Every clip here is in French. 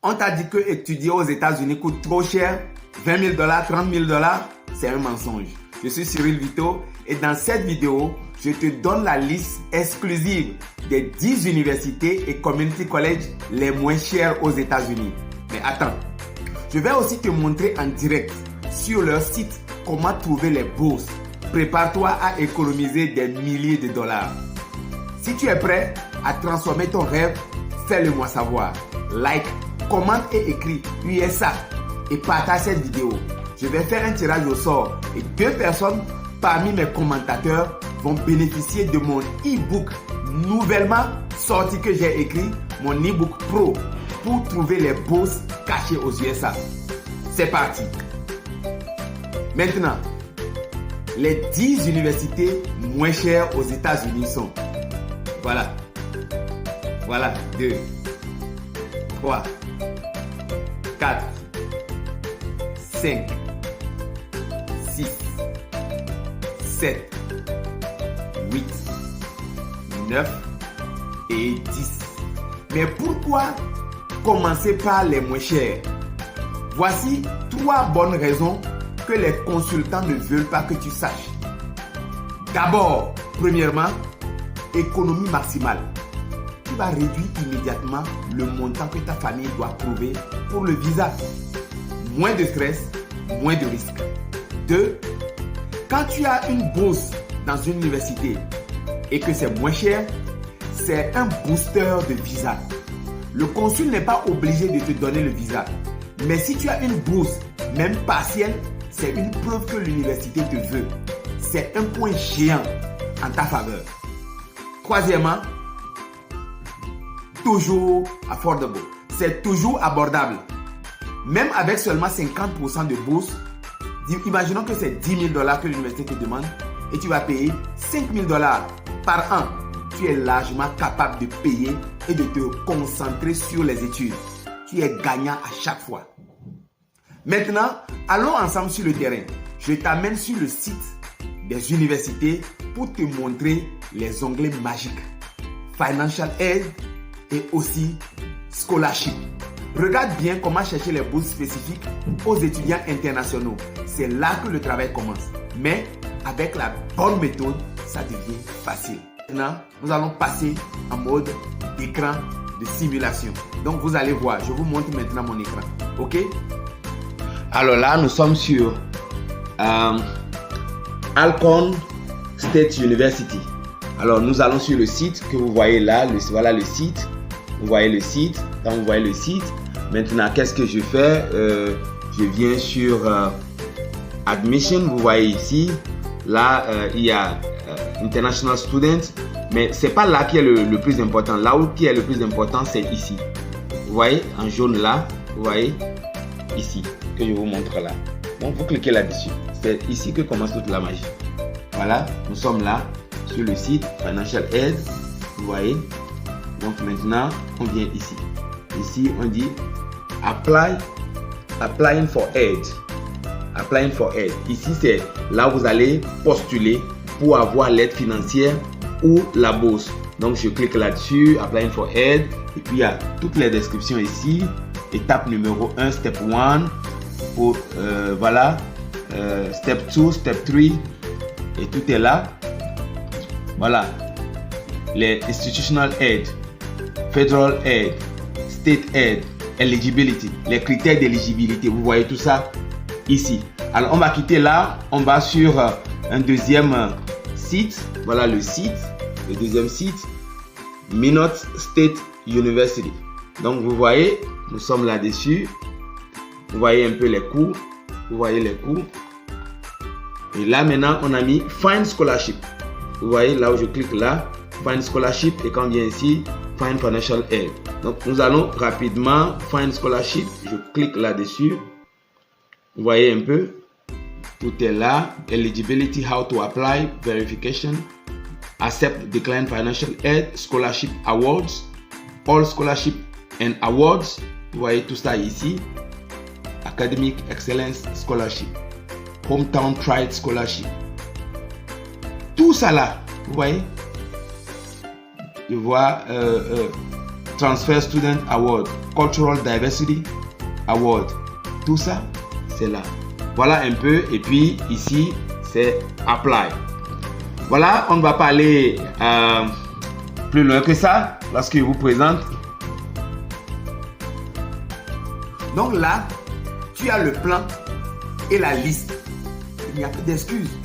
On t'a dit que étudier aux États-Unis coûte trop cher, 20 000 $, 30 000 $, c'est un mensonge. Je suis Cyril Vito et dans cette vidéo, je te donne la liste exclusive des 10 universités et community colleges les moins chers aux États-Unis. Mais attends, je vais aussi te montrer en direct sur leur site comment trouver les bourses. Prépare-toi à économiser des milliers de dollars. Si tu es prêt à transformer ton rêve, fais-le moi savoir. Like, commente et écris USA et partage cette vidéo. Je vais faire un tirage au sort et 2 personnes parmi mes commentateurs vont bénéficier de mon e-book nouvellement sorti que j'ai écrit, mon e-book pro pour trouver les bourses cachées aux USA. C'est parti. Maintenant, les 10 universités moins chères aux États-Unis sont, voilà, 2, 3, 4, 5, 6, 7, 8, 9 et 10. Mais pourquoi commencer par les moins chers? Voici 3 bonnes raisons que les consultants ne veulent pas que tu saches. D'abord, premièrement, économie maximale. Tu vas réduire immédiatement le montant que ta famille doit trouver pour le visa. Moins de stress, moins de risques. 2. Quand tu as une bourse dans une université et que c'est moins cher, c'est un booster de visa. Le consul n'est pas obligé de te donner le visa. Mais si tu as une bourse, même partielle, c'est une preuve que l'université te veut. C'est un point géant en ta faveur. Troisièmement, toujours affordable. C'est toujours abordable. Même avec seulement 50% de bourse, imaginons que c'est 10 000 $ que l'université te demande et tu vas payer 5 000 $ par an. Tu es largement capable de payer et de te concentrer sur les études. Tu es gagnant à chaque fois. Maintenant, allons ensemble sur le terrain. Je t'amène sur le site des universités pour te montrer les onglets magiques. Financial Aid et aussi Scholarship. Regarde bien comment chercher les bourses spécifiques aux étudiants internationaux. C'est là que le travail commence. Mais avec la bonne méthode, ça devient facile. Maintenant, nous allons passer en mode écran de simulation. Donc, vous allez voir. Je vous montre maintenant mon écran. OK? Alors là, nous sommes sur Alcorn State University. Alors, nous allons sur le site que vous voyez là. Voilà le site. Vous voyez le site. Quand vous voyez le site, maintenant, qu'est-ce que je fais? Je viens sur Admission. Vous voyez ici. Là, il y a International Students. Mais ce n'est pas là qui est le plus important. Là où qui est le plus important, c'est ici. Vous voyez, en jaune là. Vous voyez, ici, que je vous montre là. Donc, vous cliquez là-dessus. C'est ici que commence toute la magie. Voilà, nous sommes là sur le site Financial Aid. Vous voyez. Donc, maintenant, on vient ici. Ici, on dit Applying for Aid. Applying for Aid. Ici, c'est là où vous allez postuler pour avoir l'aide financière ou la bourse. Donc, je clique là-dessus, Applying for Aid. Et puis, il y a toutes les descriptions ici. Étape numéro 1, Step 1. Pour, voilà. Step 2, Step 3. Et tout est là. Voilà. Les Institutional Aid, Federal Aid, State Aid, Eligibility. Les critères d'éligibilité. Vous voyez tout ça ici. Alors, on va quitter là. On va sur un deuxième site. Voilà le site. Le deuxième site. Minot State University. Donc, vous voyez, nous sommes là-dessus. Vous voyez un peu les coûts. Vous voyez les coûts. Et là, maintenant, on a mis Find Scholarship. Vous voyez, là où je clique là, Find Scholarship. Et quand on vient ici, Find Financial Aid. Donc, nous allons rapidement Find Scholarship. Je clique là-dessus. Vous voyez un peu. Tout est là. Eligibility, how to apply, verification, accept, decline financial aid, scholarship awards, all scholarship and awards. Vous voyez tout ça ici. Academic Excellence Scholarship, Hometown Pride Scholarship. Tout ça là, vous voyez. Je vois Transfer Student Award, Cultural Diversity Award. Tout ça, c'est là. Voilà un peu. Et puis ici, c'est Apply. Voilà, on ne va pas aller plus loin que ça lorsque je vous présente. Donc là, tu as le plan et la liste. Il n'y a plus d'excuses.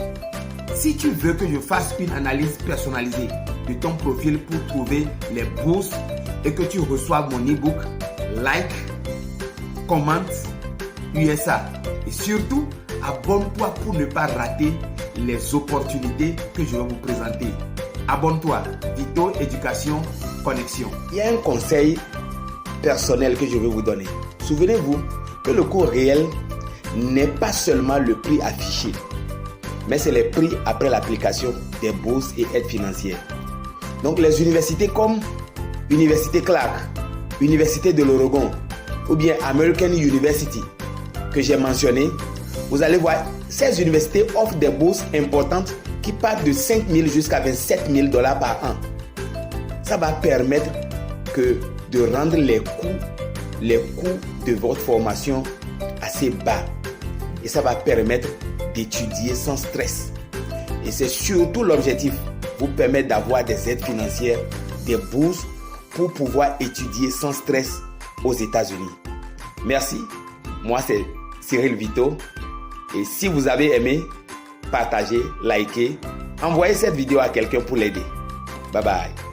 Si tu veux que je fasse une analyse personnalisée de ton profil pour trouver les bourses et que tu reçoives mon e-book, like, commente, USA. Et surtout, abonne-toi pour ne pas rater les opportunités que je vais vous présenter. Abonne-toi, Vito Éducation Connexion. Il y a un conseil personnel que je vais vous donner. Souvenez-vous que le coût réel n'est pas seulement le prix affiché, mais c'est les prix après l'application des bourses et aides financières. Donc les universités comme Université Clark, Université de l'Oregon ou bien American University que j'ai mentionné, vous allez voir, ces universités offrent des bourses importantes qui partent de 5 000 jusqu'à 27 000 $ par an. Ça va permettre de rendre les coûts de votre formation assez bas. Et ça va permettre d'étudier sans stress. Et c'est surtout l'objectif, vous permettre d'avoir des aides financières, des bourses pour pouvoir étudier sans stress aux États-Unis. Merci. Moi, c'est Cyril Vito. Et si vous avez aimé, partagez, likez, envoyez cette vidéo à quelqu'un pour l'aider. Bye bye.